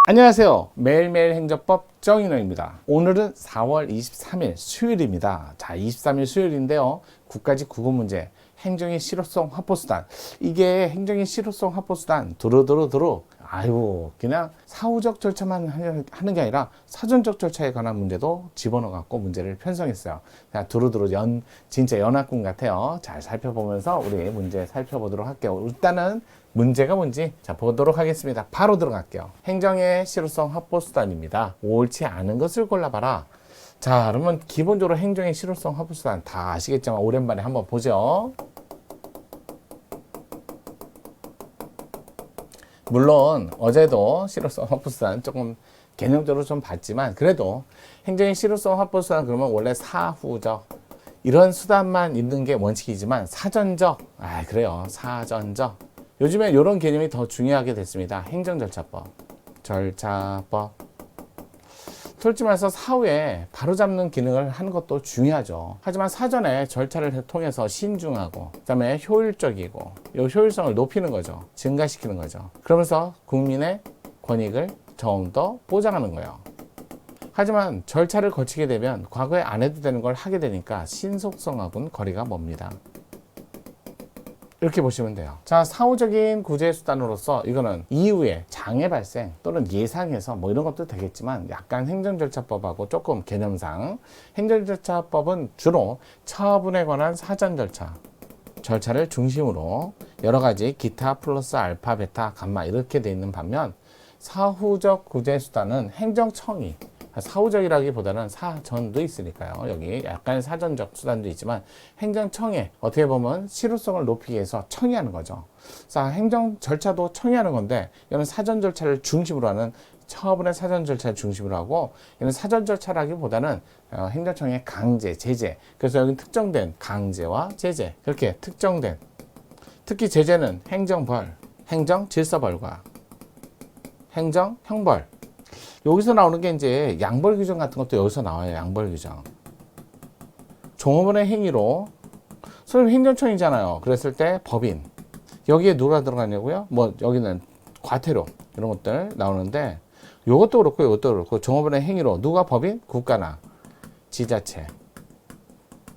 안녕하세요. 매일매일 행정법 정인호입니다. 오늘은 4월 23일 수요일입니다. 자, 23일 수요일인데요. 국가직 국어문제 행정의 실효성 확보수단. 이게 행정의 실효성 확보수단 두루두루 아이고 그냥 사후적 절차만 하는 게 아니라 사전적 절차에 관한 문제도 집어넣어 갖고 문제를 편성했어요. 자, 두루두루 진짜 연합군 같아요. 잘 살펴보면서 우리 문제 살펴보도록 할게요. 일단은 문제가 뭔지 자 보도록 하겠습니다. 바로 들어갈게요. 행정의 실효성 확보수단입니다. 옳지 않은 것을 골라봐라. 자, 그러면 기본적으로 행정의 실효성 확보수단 다 아시겠지만 오랜만에 한번 보죠. 물론 어제도 실효성 확보수단 조금 개념적으로 좀 봤지만 그래도 행정의 실효성 확보수단 그러면 원래 사후적 이런 수단만 있는 게 원칙이지만 사전적 그래요. 사전적 요즘에 이런 개념이 더 중요하게 됐습니다. 행정절차법, 절차법. 솔직히 말해서 사후에 바로잡는 기능을 하는 것도 중요하죠. 하지만 사전에 절차를 통해서 신중하고 그다음에 효율적이고 이 효율성을 높이는 거죠. 증가시키는 거죠. 그러면서 국민의 권익을 좀 더 보장하는 거예요. 하지만 절차를 거치게 되면 과거에 안 해도 되는 걸 하게 되니까 신속성하고는 거리가 멉니다. 이렇게 보시면 돼요. 자, 사후적인 구제 수단으로서 이거는 이후에 장애 발생 또는 예상해서 뭐 이런 것도 되겠지만 약간 행정절차법하고 조금 개념상 행정절차법은 주로 처분에 관한 사전 절차를 중심으로 여러 가지 기타 플러스 알파 베타 감마 이렇게 돼 있는 반면 사후적 구제 수단은 행정청이 사후적이라기보다는 사전도 있으니까요. 여기 약간 사전적 수단도 있지만 행정청에 어떻게 보면 실효성을 높이기 위해서 청의하는 거죠. 자, 행정 절차도 청의하는 건데 이거는 사전 절차를 중심으로 하는 처분의 사전 절차를 중심으로 하고 이는 사전 절차라기보다는 행정청의 강제, 제재. 그래서 여기 특정된 강제와 제재 그렇게 특정된 특히 제재는 행정벌, 행정질서벌과 행정형벌 여기서 나오는 게 이제 양벌 규정 같은 것도 여기서 나와요. 양벌 규정. 종업원의 행위로 선생님 행정청이잖아요. 그랬을 때 법인 여기에 누가 들어가냐고요? 뭐 여기는 과태료 이런 것들 나오는데 요것도 그렇고 이것도 그렇고 종업원의 행위로 누가 법인? 국가나 지자체.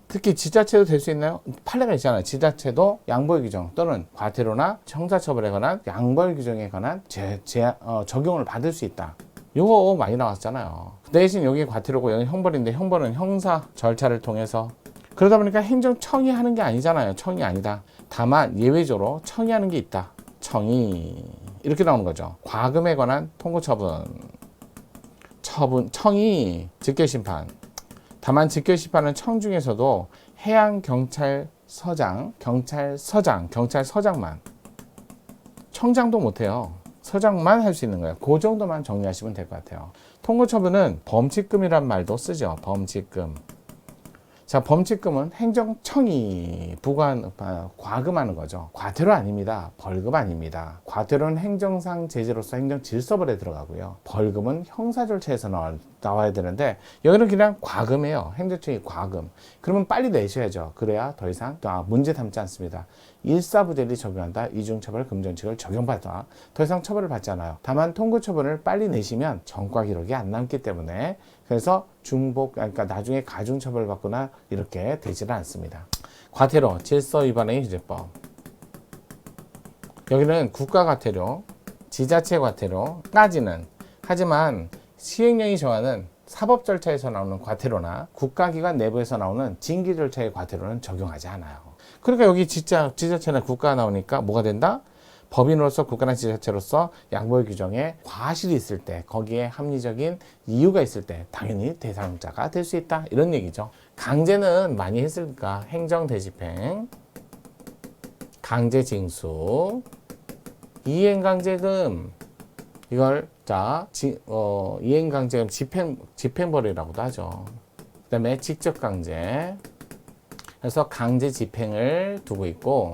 특히 지자체도 될 수 있나요? 판례가 있잖아요. 지자체도 양벌 규정 또는 과태료나 형사처벌에 관한 양벌 규정에 관한 적용을 받을 수 있다. 이거 많이 나왔잖아요. 대신 여기 과태료고 여기 형벌인데 형벌은 형사 절차를 통해서 그러다 보니까 행정청이 하는 게 아니잖아요. 청이 아니다. 다만 예외적으로 청이하는 게 있다. 청이 이렇게 나오는 거죠. 과금에 관한 통고처분 청이 직결심판 다만 직결심판은 청 중에서도 경찰서장만 청장도 못해요. 서장만 할 수 있는 거예요. 그 정도만 정리하시면 될 것 같아요. 통고처분은 범칙금이란 말도 쓰죠. 범칙금. 자, 범칙금은 행정청이 과금하는 거죠. 과태료 아닙니다. 벌금 아닙니다. 과태료는 행정상 제재로서 행정질서벌에 들어가고요. 벌금은 형사절차에서 나와야 되는데 여기는 그냥 과금이에요. 행정청이 과금. 그러면 빨리 내셔야죠. 그래야 더 이상 문제 삼지 않습니다. 일사부재리 적용한다. 이중처벌 금전칙을 적용받아 더 이상 처벌을 받지 않아요. 다만 통고처분을 빨리 내시면 전과 기록이 안 남기 때문에 그래서 그러니까 나중에 가중처벌 받거나 이렇게 되지는 않습니다. 과태료, 질서위반의 휴제법. 여기는 국가과태료, 지자체과태료까지는 하지만 시행령이 정하는 사법절차에서 나오는 과태료나 국가기관 내부에서 나오는 징계절차의 과태료는 적용하지 않아요. 그러니까 여기 지자체나 국가가 나오니까 뭐가 된다? 법인으로서 국가나 지자체로서 양벌 규정에 과실이 있을 때 거기에 합리적인 이유가 있을 때 당연히 대상자가 될 수 있다 이런 얘기죠. 강제는 많이 했으니까 행정대집행, 강제징수, 이행강제금 이걸 이행강제금 집행벌이라고도 하죠. 그 다음에 직접강제 그래서 강제집행을 두고 있고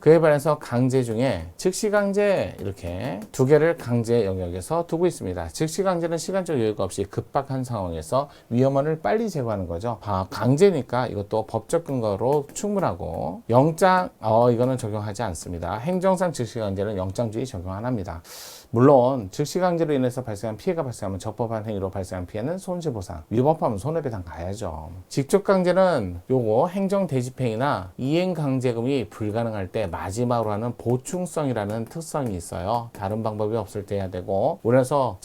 그에 반해서 강제 중에 즉시강제 이렇게 두 개를 강제 영역에서 두고 있습니다. 즉시강제는 시간적 여유가 없이 급박한 상황에서 위험원을 빨리 제거하는 거죠. 강제니까 이것도 법적 근거로 충분하고 영장 이거는 적용하지 않습니다. 행정상 즉시강제는 영장주의 적용 안 합니다. 물론 즉시강제로 인해서 발생한 피해가 발생하면 적법한 행위로 발생한 피해는 손실보상, 위법하면 손해배상 가야죠. 직접강제는 요거 행정대집행이나 이행강제금이 불가능할 때 마지막으로 하는 보충성이라는 특성이 있어요. 다른 방법이 없을 때 해야 되고, 그래서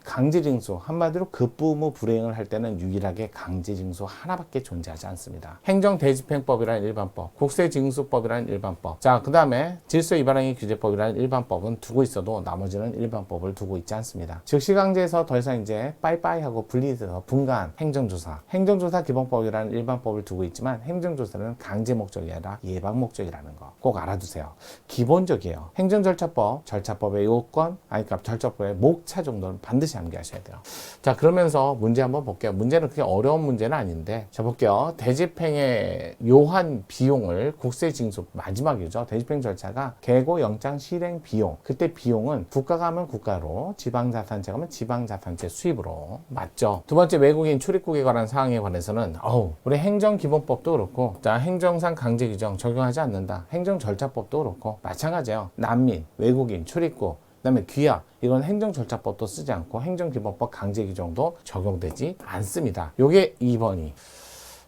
강제징수, 한마디로 급부무 불이행을 할 때는 유일하게 강제징수 하나밖에 존재하지 않습니다. 행정대집행법이라는 일반법, 국세징수법이라는 일반법, 그 다음에 질서위반행위 규제법이라는 일반법은 두고 있어도 나머지는 일반법을 두고 있지 않습니다. 즉시강제에서 더 이상 이제 빠이빠이 하고 분리돼서 분간 행정조사, 행정조사 기본법이라는 일반법을 두고 있지만 행정조사는 강제 목적이 아니라 예방 목적이라는 거 꼭 알아두세요. 기본적이에요. 행정절차법, 절차법의 요건, 그러니까 절차법의 목차 정도는 반드시 암기하셔야 돼요. 자, 그러면서 문제 한번 볼게요. 문제는 그렇게 어려운 문제는 아닌데, 자 볼게요. 대집행의 요한 비용을 국세징수 마지막이죠. 대집행 절차가 계고 영장 실행 비용, 그때 비용은 국가가 하면 국가로, 지방자산체가 하면 지방자산체 수입으로 맞죠. 두 번째, 외국인 출입국에 관한 사항에 관해서는 우리 행정기본법도 그렇고, 행정상 강제규정 적용하지 않는다. 행정절차법도 그렇고 마찬가지예요. 난민, 외국인, 출입국, 그 다음에 귀화, 이건 행정절차법도 쓰지 않고 행정기본법 강제규정도 적용되지 않습니다. 요게 2번이.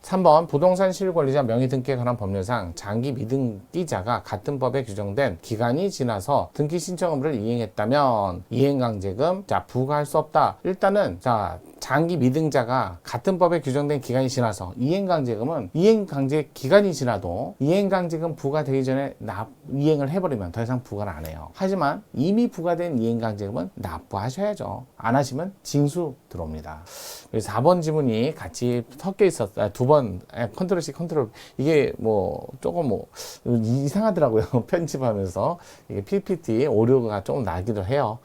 3번, 부동산 실권리자 명의 등기에 관한 법률상 장기 미등기자가 같은 법에 규정된 기간이 지나서 등기 신청 의무를 이행했다면 이행강제금 부과할 수 없다. 일단은 장기 미등자가 같은 법에 규정된 기간이 지나서 이행강제금은 이행강제 기간이 지나도 이행강제금 부과되기 전에 이행을 해버리면 더 이상 부과를 안 해요. 하지만 이미 부과된 이행강제금은 납부하셔야죠. 안 하시면 징수 들어옵니다. 4번 지문이 같이 섞여 있었어요. 두 번 컨트롤 C 컨트롤, 이게 조금 이상하더라고요. 편집하면서 이게 PPT 오류가 조금 나기도 해요.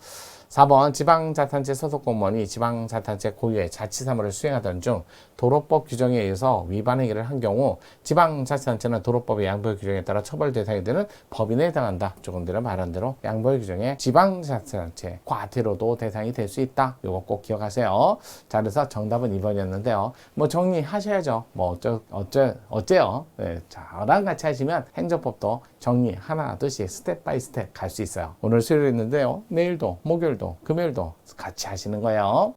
4번, 지방자탄체 소속 공무원이 지방자탄체 고유의 자치사무를 수행하던 중 도로법 규정에 의해서 위반 행위를 한 경우 지방자치단체는 도로법의 양보의 규정에 따라 처벌 대상이 되는 법인에 해당한다. 조금 전에 말한 대로 양보의 규정에 지방자치단체 과태료도 대상이 될 수 있다. 요거 꼭 기억하세요. 자, 그래서 정답은 2번이었는데요. 정리하셔야죠. 어째요? 네, 저랑 같이 하시면 행정법도 정리 하나 둘씩 스텝 바이 스텝 갈 수 있어요. 오늘 수요일이었는데요. 내일도 목요일도 금요일도 같이 하시는 거예요.